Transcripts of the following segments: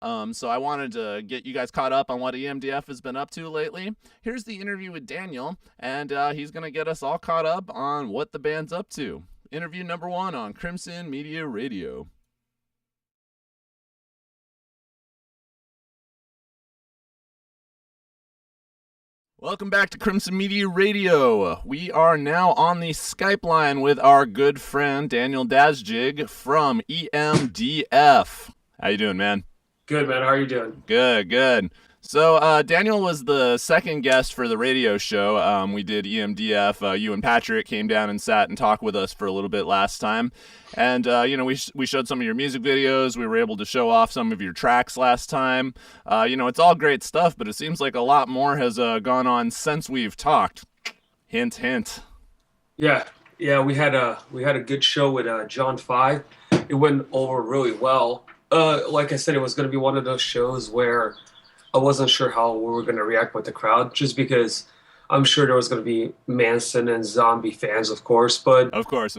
So I wanted to get you guys caught up on what E.M.D.F has been up to lately. Here's the interview with Daniel, and he's going to get us all caught up on what the band's up to. Interview number 1 on Crimson Media Radio. Welcome back to Crimson Media Radio. We are now on the Skype line with our good friend Daniel Dazjig from E.M.D.F. How you doing, man? Good, man. How are you doing? Good. So Daniel was the second guest for the radio show. We did E.M.D.F. You and Patrick came down and sat and talked with us for a little bit last time. And, we showed some of your music videos. We were able to show off some of your tracks last time. It's all great stuff, but it seems like a lot more has gone on since we've talked. Hint, hint. Yeah. We had a good show with John 5. It went over really well. Like I said, it was going to be one of those shows where I wasn't sure how we were going to react with the crowd, just because I'm sure there was going to be Manson and Zombie fans, of course. But Of course.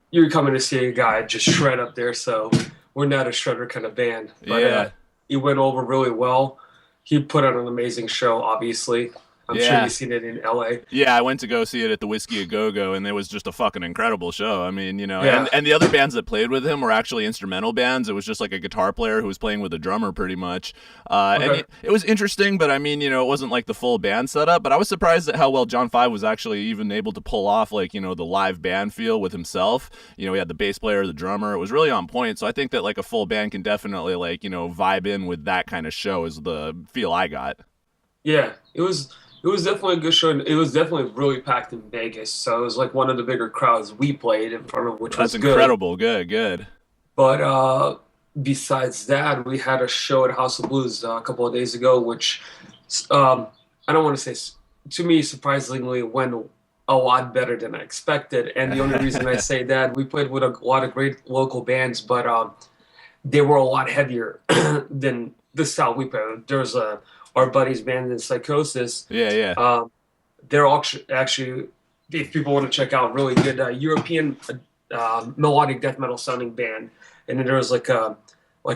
you're coming to see a guy just shred up there, so we're not a shredder kind of band. But Yeah. it went over really well. He put on an amazing show, obviously. I'm sure Yeah. you've seen it in LA. Yeah, I went to go see it at the Whiskey A Go Go, and it was just a fucking incredible show. I mean, Yeah. and the other bands that played with him were actually instrumental bands. It was just like a guitar player who was playing with a drummer, pretty much. And Okay. it was interesting, but I mean, it wasn't like the full band setup. But I was surprised at how well John Five was actually even able to pull off, like, the live band feel with himself. He had the bass player, the drummer. It was really on point. So I think that like a full band can definitely vibe in with that kind of show. Is the feel I got. Yeah, it was definitely a good show. And it was definitely really packed in Vegas, so it was like one of the bigger crowds we played in front of, which That's was good. incredible. Good. But besides that, we had a show at House of Blues a couple of days ago, which I don't want to say, to me, surprisingly went a lot better than I expected. And the only reason I say that, we played with a lot of great local bands, but they were a lot heavier than the style we played. There's our buddy's band in Psychosis. Yeah. They're actually, if people want to check out, really good European melodic death metal sounding band. And then there was like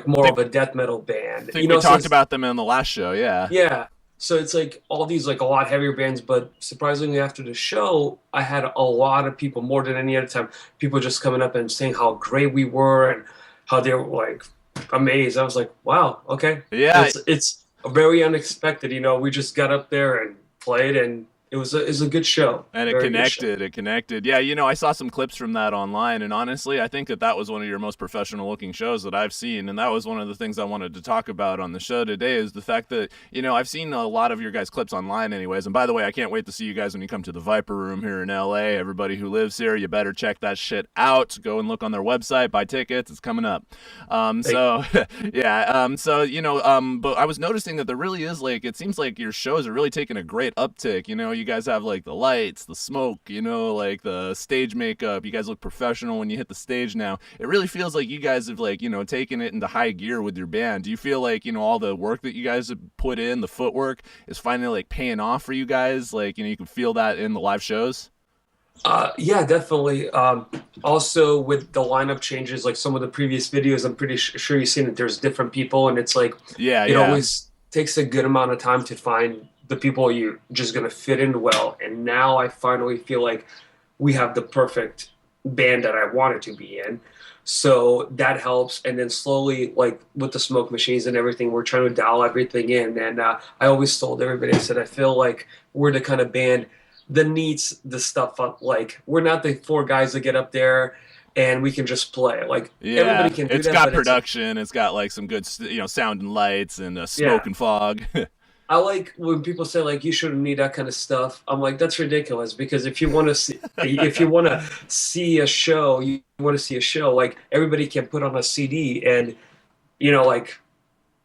more of a death metal band. I think we talked about them in the last show, yeah. Yeah. So it's like all these like a lot heavier bands, but surprisingly after the show, I had a lot of people, more than any other time, people just coming up and saying how great we were and how they were like amazed. I was like, wow, okay. Yeah. It's very unexpected. We just got up there and played, and it was a good show. And Very good show. it connected. Yeah, I saw some clips from that online, and honestly, I think that was one of your most professional looking shows that I've seen, and that was one of the things I wanted to talk about on the show today, is the fact that, I've seen a lot of your guys' clips online anyways, and by the way, I can't wait to see you guys when you come to the Viper Room here in LA. Everybody who lives here, you better check that shit out. Go and look on their website, buy tickets, it's coming up. Yeah, but I was noticing that there really is, it seems like your shows are really taking a great uptick. You guys have like the lights, the smoke, like the stage makeup. You guys look professional when you hit the stage now. It really feels like you guys have taken it into high gear with your band. Do you feel like, all the work that you guys have put in, the footwork, is finally paying off for you guys? You can feel that in the live shows? Yeah, definitely. Also, with the lineup changes, like some of the previous videos, I'm pretty sure you've seen that there's different people, and it's like Yeah. always takes a good amount of time to find the people you're just gonna fit in well. And now I finally feel like we have the perfect band that I wanted to be in. So that helps. And then slowly, like with the smoke machines and everything, we're trying to dial everything in. And I always told everybody, I said, I feel like we're the kind of band that needs the stuff up. Like, we're not the 4 guys that get up there and we can just play. Like, Yeah, everybody can do it's that. got but production. It's got some good, sound and lights and smoke Yeah. and fog. I like when people say like you shouldn't need that kind of stuff. I'm like, that's ridiculous, because if you want to see a show, you want to see a show, like everybody can put on a CD, and like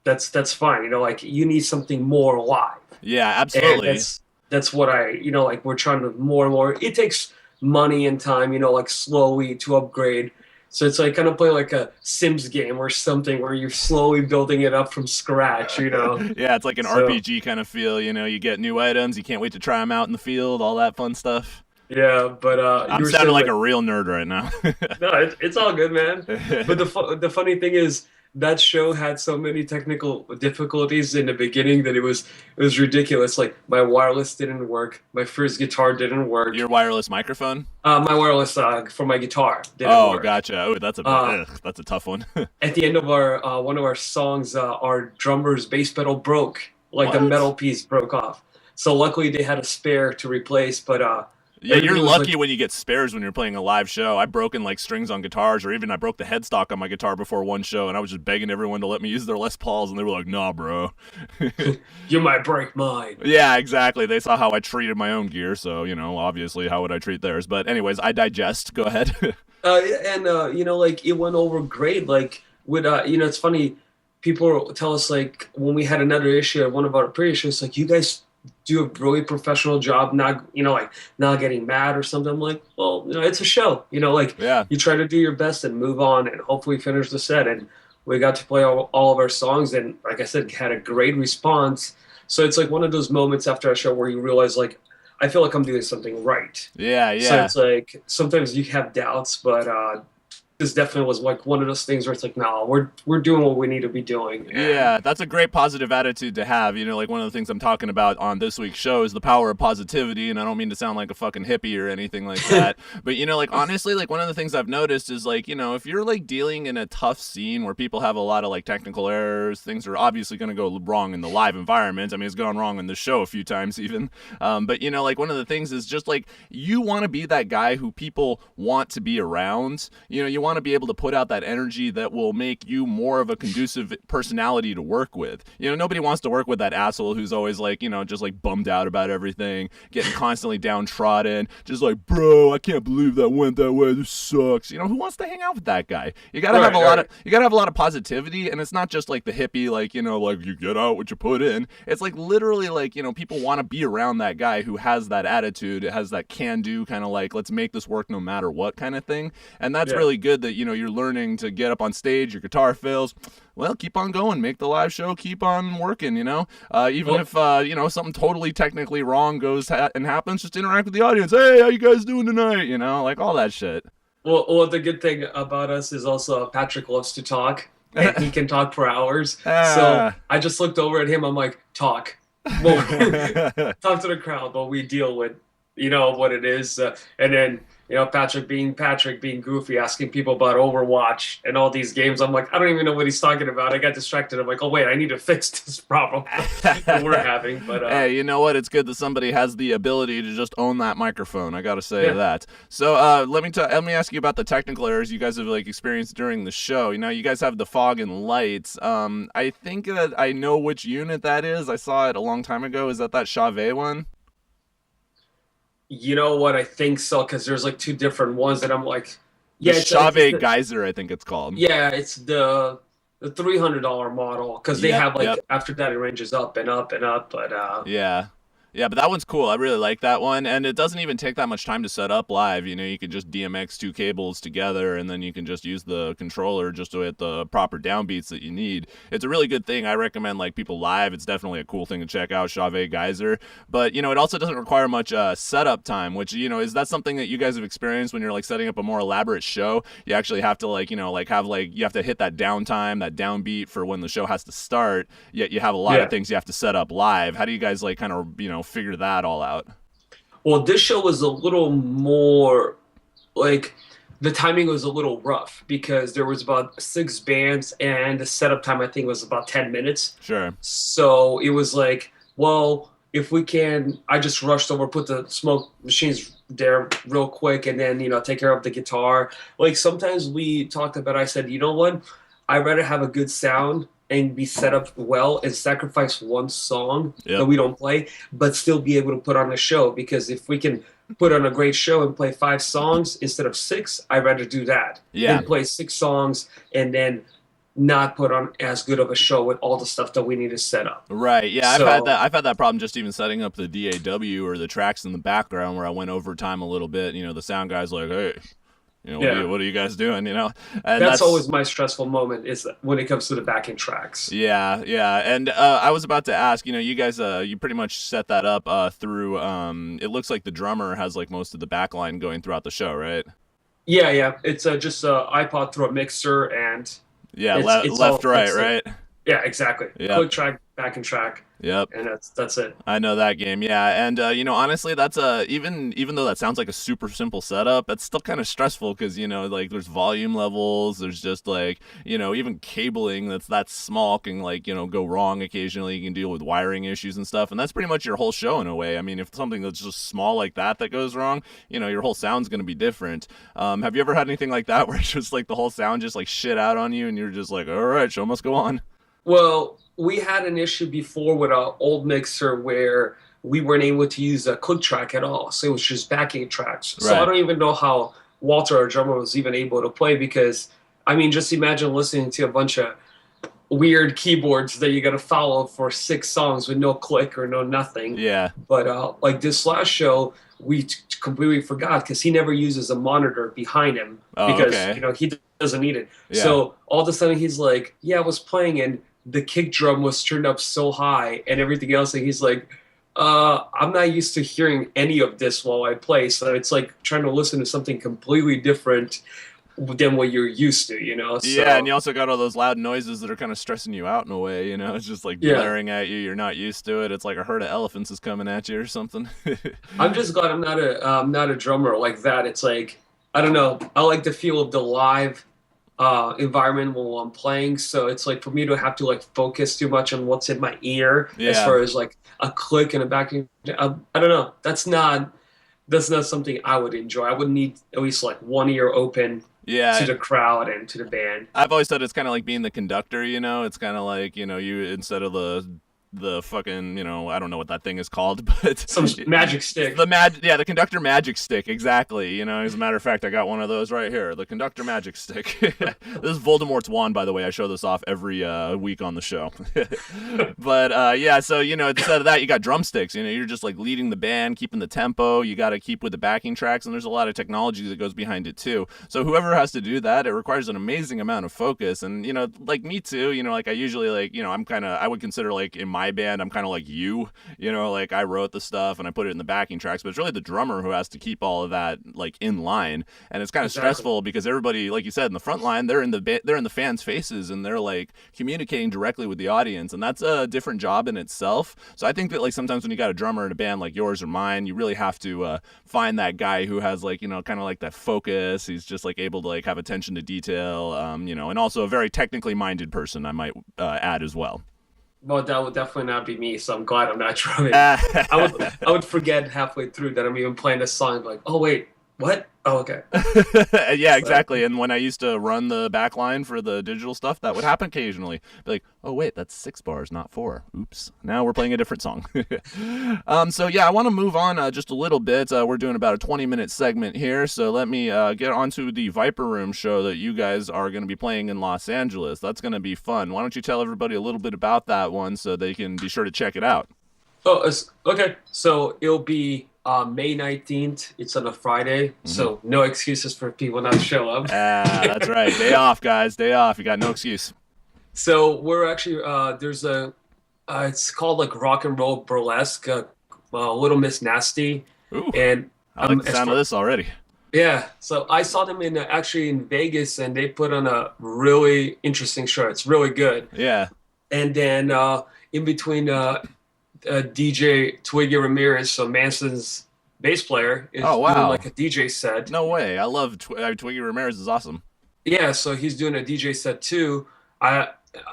that's fine. Like you need something more live. Yeah, And absolutely. that's what like we're trying to more and more. It takes money and time, like slowly to upgrade. So it's like kind of playing like a Sims game or something where you're slowly building it up from scratch. Yeah, it's like an So RPG kind of feel. You get new items. You can't wait to try them out in the field. All that fun stuff. yeah, but you I'm were sounding saying like like a real nerd right now. no, it's all good, man. But the funny thing is, that show had so many technical difficulties in the beginning that it was ridiculous. Like my wireless didn't work, my first guitar didn't work, Your wireless microphone? my wireless for my guitar didn't Oh, work. gotcha. Oh, Uh, that's a tough one. at the end of our one of our songs, our drummer's bass pedal broke, like the What? metal piece broke off. So luckily they had a spare to replace, but Yeah, you're everybody was lucky like, when you get spares when you're playing a live show. I've broken like strings on guitars, or even I broke the headstock on my guitar before one show, and I was just begging everyone to let me use their Les Pauls, and they were like, "Nah, bro." "You might break mine." Yeah, exactly. They saw how I treated my own gear, so obviously, how would I treat theirs? But anyways, I digest. Go ahead. And like it went over great. Like with it's funny. People tell us like when we had another issue at one of our previous shows, like you guys do a really professional job, not like not getting mad or something. I'm like, well, it's a show. Like Yeah. you try to do your best and move on, and hopefully finish the set. And we got to play all of our songs, and like I said, had a great response. So it's like one of those moments after a show where you realize like I feel like I'm doing something right. Yeah, So yeah. it's like sometimes you have doubts, but this definitely was like one of those things where it's like, no, we're doing what we need to be doing, and Yeah, that's a great positive attitude to have. Like one of the things I'm talking about on this week's show is the power of positivity, and I don't mean to sound like a fucking hippie or anything like that. But like honestly, like one of the things I've noticed is like, if you're like dealing in a tough scene where people have a lot of like technical errors, things are obviously going to go wrong in the live environment. I mean, it's gone wrong in the show a few times even. But like one of the things is just like you want to be that guy who people want to be around. You want to be able to put out that energy that will make you more of a conducive personality to work with. Nobody wants to work with that asshole who's always like, just like bummed out about everything, getting constantly downtrodden, just like, bro, I can't believe that went that way. This sucks. Who wants to hang out with that guy? right, right, You gotta have a lot of positivity, and it's not just like the hippie, like, like you get out what you put in. It's like literally like, people want to be around that guy who has that attitude, has that can do kind of like, let's make this work no matter what kind of thing. And that's yeah. really good that, you're learning to get up on stage, your guitar fails. Well, keep on going, make the live show, keep on working, even Well, if, something totally technically wrong goes and happens, just interact with the audience. Hey, how you guys doing tonight? Like all that shit. the good thing about us is also Patrick loves to talk, and he can talk for hours. So Ah. I just looked over at him. I'm like, talk. Well, talk to the crowd, but we deal with what it is, and then Patrick being goofy, asking people about Overwatch and all these games. I'm like, I don't even know what he's talking about. I got distracted. I'm like, oh wait, I need to fix this problem that we're having. But Hey, you know what? It's good that somebody has the ability to just own that microphone. I gotta say yeah, that. So, let me ask you about the technical errors you guys have like experienced during the show. You guys have the fog and lights. I think that I know which unit that is. I saw it a long time ago. Is that Chave one? you know what? I think so because there's like two different ones, and I'm like, The yeah, it's Chave the, Geyser, I think it's called. yeah, it's the $300 model because they Yep, have like yep. after that it ranges up and up and up. But Yeah. Yeah, but that one's cool. I really like that one. And it doesn't even take that much time to set up live. You can just DMX two cables together and then you can just use the controller just to hit the proper downbeats that you need. It's a really good thing. I recommend like people live. It's definitely a cool thing to check out, Ave Geyser. But, it also doesn't require much setup time, which, is that something that you guys have experienced when you're like setting up a more elaborate show? You actually have to like, like have like, you have to hit that downtime, that downbeat for when the show has to start. Yet you have a lot of yeah, things you have to set up live. How do you guys like kind of, figure that all out? well, this show was a little more like the timing was a little rough because there was about six bands and the setup time I think was about 10 minutes. Sure. So it was like, well, if we can, I just rushed over, put the smoke machines there real quick, and then take care of the guitar. Like sometimes we talked about, I said, you know what, I'd rather have a good sound and be set up well and sacrifice one song that Yep. we don't play, but still be able to put on a show. Because if we can put on a great show and play five songs instead of six, I'd rather do that Yeah. than play six songs and then not put on as good of a show with all the stuff that we need to set up. Right. Yeah, I've had So that. I've had that problem just even setting up the DAW or the tracks in the background where I went over time a little bit. The sound guy's like, "Hey, yeah, what are you guys doing?" And that's that's always my stressful moment is when it comes to the backing tracks. yeah, yeah. And I was about to ask, you guys, you pretty much set that up through. It looks like the drummer has like most of the back line going throughout the show, right? Yeah, yeah, it's just iPod through a mixer and Yeah, It's left, all right, that's it. right. Yeah, exactly. Yep. Click track, back and track, Yep. and that's it. I know that game, yeah, and honestly, that's even though that sounds like a super simple setup, it's still kind of stressful because like there's volume levels, there's just like even cabling that's that small can like go wrong occasionally. You can deal with wiring issues and stuff, and that's pretty much your whole show in a way. I mean, if something that's just small like that goes wrong, your whole sound's gonna be different. Have you ever had anything like that where it's just like the whole sound just like shit out on you, and you're just like, all right, show must go on? Well, we had an issue before with our old mixer where we weren't able to use a click track at all. So it was just backing tracks. So I Right. don't even know how Walter, our drummer, was even able to play because, I mean, just imagine listening to a bunch of weird keyboards that you got to follow for 6 songs with no click or no nothing. Yeah. But like this last show, we completely forgot because he never uses a monitor behind him Oh, because okay. he doesn't need it. Yeah. So all of a sudden he's like, "Yeah, I was playing and the kick drum was turned up so high and everything else," and he's like, I'm not used to hearing any of this while I play, so it's like trying to listen to something completely different than what you're used to, Yeah, and so you also got all those loud noises that are kind of stressing you out in a way, It's just like yeah. blaring at you. You're not used to it. It's like a herd of elephants is coming at you or something. I'm just glad I'm not a drummer like that. It's like I don't know. I like the feel of the live environment while I'm playing. So it's like for me to have to like focus too much on what's in my ear as Yeah. far as like a click and a backing. I don't know. That's not something I would enjoy. I would need at least like one ear open to Yeah. the crowd and to the band. I've always thought it's kind of like being the conductor, It's kind of like, you instead of the fucking, I don't know what that thing is called, but Some magic stick. the conductor magic stick, exactly. As a matter of fact, I got one of those right here, the conductor magic stick. This is Voldemort's wand, by the way. I show this off every week on the show. But yeah, so instead of that, you got drumsticks. You're just like leading the band, keeping the tempo. You got to keep with the backing tracks, and there's a lot of technology that goes behind it too. So whoever has to do that, it requires an amazing amount of focus. And like me too. Like I usually like I would consider like in my band, I'm kind of like you. Like I wrote the stuff and I put it in the backing tracks, but it's really the drummer who has to keep all of that like in line, and it's kind of Exactly. stressful because everybody, like you said, in the front line, they're in the fans' faces and they're like communicating directly with the audience, and that's a different job in itself. So I think that like sometimes when you got a drummer in a band like yours or mine, you really have to find that guy who has like kind of like that focus. He's just like able to like have attention to detail, and also a very technically minded person, I might add as well. Well, that would definitely not be me, so I'm glad I'm not drumming. I would forget halfway through that I'm even playing a song. Like, oh wait, what? Oh, okay. Yeah, So exactly. And when I used to run the back line for the digital stuff, that would happen occasionally. Be like, oh wait, that's 6 bars, not 4. Oops. Now we're playing a different song. So yeah, I want to move on just a little bit. We're doing about a 20-minute segment here, so let me get onto the Viper Room show that you guys are going to be playing in Los Angeles. That's going to be fun. Why don't you tell everybody a little bit about that one so they can be sure to check it out? oh, okay. So it'll be May 19th. It's on a Friday, Mm-hmm. so no excuses for people not to show up. That's right. Day off, guys. Day off. You got no excuse. So we're actually there's a it's called like rock and roll burlesque, Little Miss Nasty, Ooh, and I like the as sound of far this already. yeah. So I saw them in actually in Vegas, and they put on a really interesting show. It's really good. Yeah. And then in between DJ Twiggy Ramirez, so Manson's bass player, is Oh doing wow. like a DJ set. No way. I love Twiggy Ramirez is awesome. Yeah, so he's doing a DJ set too. I,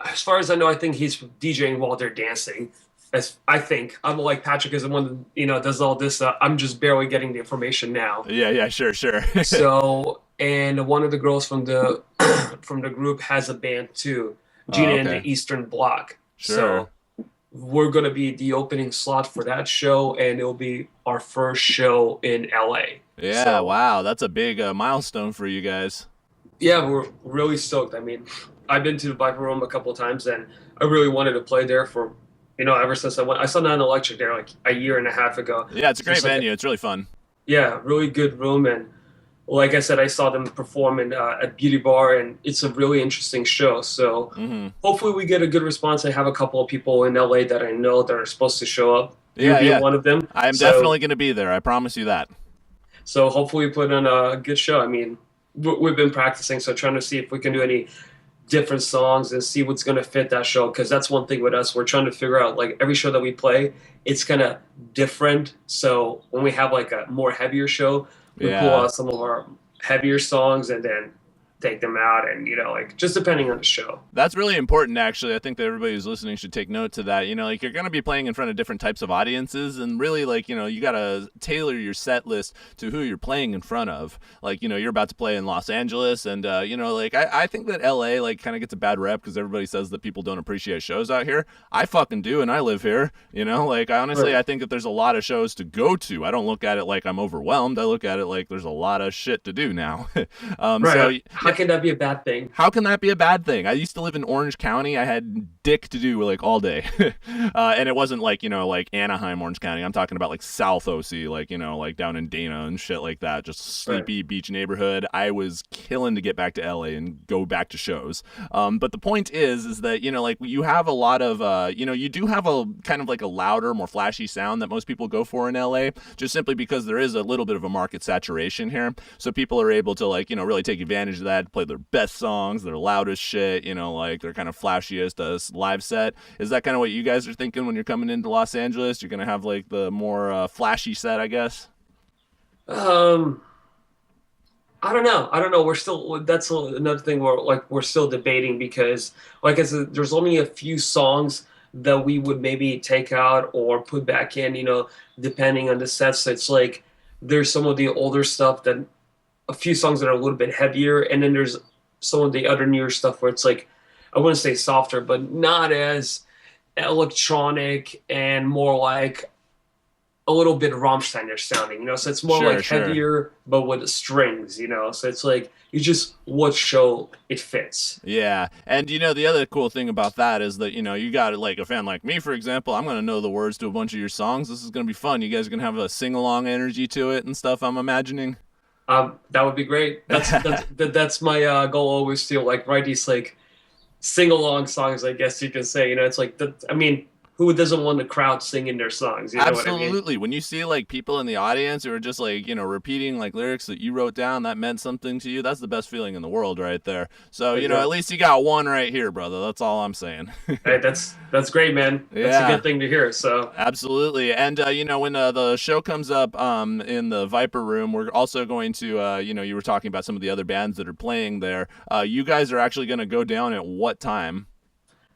as far as I know, I think he's DJing while they're dancing. As I think, I'm like Patrick is the one that does all this. I'm just barely getting the information now. Yeah, yeah, sure, sure. So, and one of the girls from the from the group has a band too, Oh, Gina and okay. the Eastern Bloc. Sure. So we're gonna be the opening slot for that show, and it'll be our first show in LA. Yeah, So wow. That's a big milestone for you guys. yeah, we're really stoked. I mean, I've been to the Viper Room a couple of times, and I really wanted to play there for ever since I went. I saw Non Electric there like a year and a half ago. Yeah, it's a great Just like venue. It's really fun. yeah, really good room, and like I said, I saw them perform in at Beauty Bar, and it's a really interesting show. So Hmm. hopefully we get a good response. I have a couple of people in LA that I know that are supposed to show up. You Yeah, being yeah. one of them. I'm So definitely going to be there. I promise you that. hopefully we put on a good show. I mean, we've been practicing, so trying to see if we can do any different songs and see what's going to fit that show. Because that's one thing with us. We're trying to figure out like every show that we play, it's kind of different. So when we have like a more heavier show, we pull Yeah. out some of our heavier songs and then take them out, and like just depending on the show. That's really important, actually. I think that everybody who's listening should take note to that. Like you're going to be playing in front of different types of audiences, and really, like, you got to tailor your set list to who you're playing in front of. Like, you're about to play in Los Angeles, and, like, I think that LA, like, kind of gets a bad rep because everybody says that people don't appreciate shows out here. I fucking do, and I live here, Like, honestly, Right. I think that there's a lot of shows to go to. I don't look at it like I'm overwhelmed. I look at it like there's a lot of shit to do now. So, Right. How yeah, can that be a bad thing? how can that be a bad thing? I used to live in Orange County. I had dick to do like all day, and it wasn't like like Anaheim, Orange County. I'm talking about like South OC, like like down in Dana and shit like that. Just Right. sleepy beach neighborhood. I was killing to get back to LA and go back to shows. But the point is that like you have a lot of you do have a kind of like a louder, more flashy sound that most people go for in LA, just simply because there is a little bit of a market saturation here. So people are able to like really take advantage of that, play their best songs, their loudest shit, like their kind of flashiest live set. Is that kind of what you guys are thinking when you're coming into Los Angeles? You're gonna have like the more flashy set, I guess. Um, I don't know. I don't know. We're still that's another thing we're still debating because like I said, there's only a few songs that we would maybe take out or put back in, depending on the sets. So it's like there's some of the older stuff that a few songs that are a little bit heavier, and then there's some of the other newer stuff where it's like I wouldn't say softer, but not as electronic and more like a little bit Rammstein sounding, So it's more Sure, like sure. heavier, but with the strings, So it's like you just what show it fits. Yeah, and the other cool thing about that is that you got like a fan like me, for example. I'm gonna know the words to a bunch of your songs. This is gonna be fun. You guys are gonna have a sing along energy to it and stuff. I'm imagining. That would be great. That's my goal always to like write these like sing along songs. I guess you can say. It's like that. I mean, who doesn't want the crowd singing their songs? You know what I mean? Absolutely. When you see like people in the audience who are just like, repeating like lyrics that you wrote down that meant something to you, that's the best feeling in the world right there. So, at Exactly. least you got one right here, brother. That's all I'm saying. Hey, that's great, man. That's a Yeah. good thing to hear. So Absolutely, and when the show comes up in the Viper Room, we're also going to you were talking about some of the other bands that are playing there. You guys are actually going to go down at what time?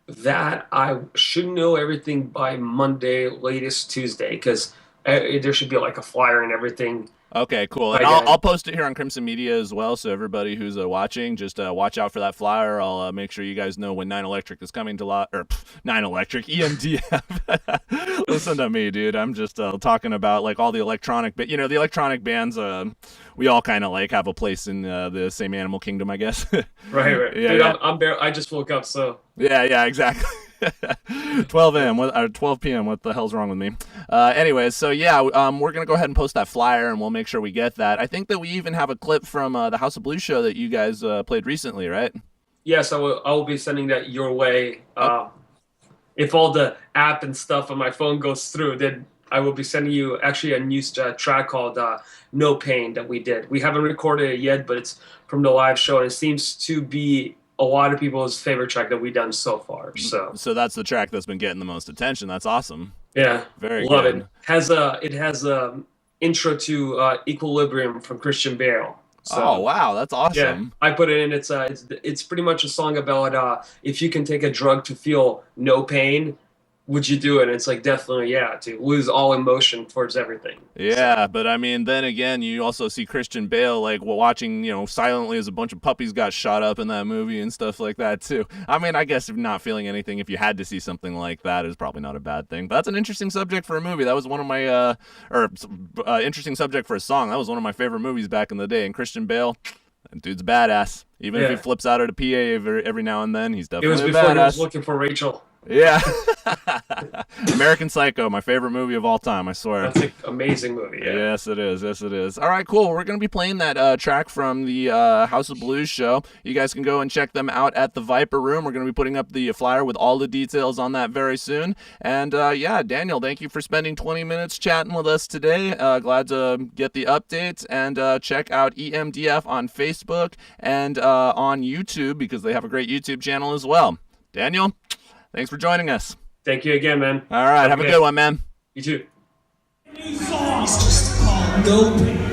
that I should know everything by Monday, latest Tuesday, because there should be like a flyer and everything Okay, cool. And by I'll then. post it here on Crimson Media as well. So everybody who's watching, just watch out for that flyer. I'll make sure you guys know when 9 Electric is coming to or 9 Electric E.M.D.F. Listen to me, dude. I'm just talking about like all the electronic, but the electronic bands. We all kind of like have a place in the same animal kingdom, I guess. Right, right, Yeah, dude. yeah. I just woke up, so Yeah, exactly. 12 a.m. Or 12 p.m. What the hell's wrong with me? Anyways, so yeah, we're gonna go ahead and post that flyer, and we'll make sure we get that. I think that we even have a clip from the House of Blues show that you guys played recently, right? yes, I will be sending that your way. Oh, If all the app and stuff on my phone goes through, then I will be sending you actually a new track called "No Pain" that we did. We haven't recorded it yet, but it's from the live show, and it seems to be a lot of people's favorite track that we've done so far. So so that's the track that's been getting the most attention. That's awesome. yeah, Very love it. good. It has a intro to Equilibrium from Christian Bale. Oh So wow, that's yeah, awesome. I put it in. It's pretty much a song about if you can take a drug to feel no pain, would you do it? And it's like definitely yeah, to lose all emotion towards everything. So Yeah, but I mean, then again, you also see Christian Bale like watching, silently as a bunch of puppies got shot up in that movie and stuff like that too. I mean, I guess if not feeling anything, if you had to see something like that, is probably not a bad thing. But that's an interesting subject for a movie. That was one of my or interesting subject for a song. That was one of my favorite movies back in the day. And Christian Bale, that dude's badass. Even if he yeah, flips out at a PA every now and then, he's it was definitely a before he was badass. looking for Rachel. Yeah. American Psycho, my favorite movie of all time, I swear. That's an amazing movie. Yeah. Yes, it is. Yes, it is. All right, cool. We're going to be playing that track from the House of Blues show. You guys can go and check them out at the Viper Room. We're going to be putting up the flyer with all the details on that very soon. And yeah, Daniel, thank you for spending 20 minutes chatting with us today. Glad to get the updates. And check out E.M.D.F on Facebook and on YouTube because they have a great YouTube channel as well. Daniel, thanks for joining us. Thank you again, man. All right, have a good one, man. You too. New song. It's just called No Pain.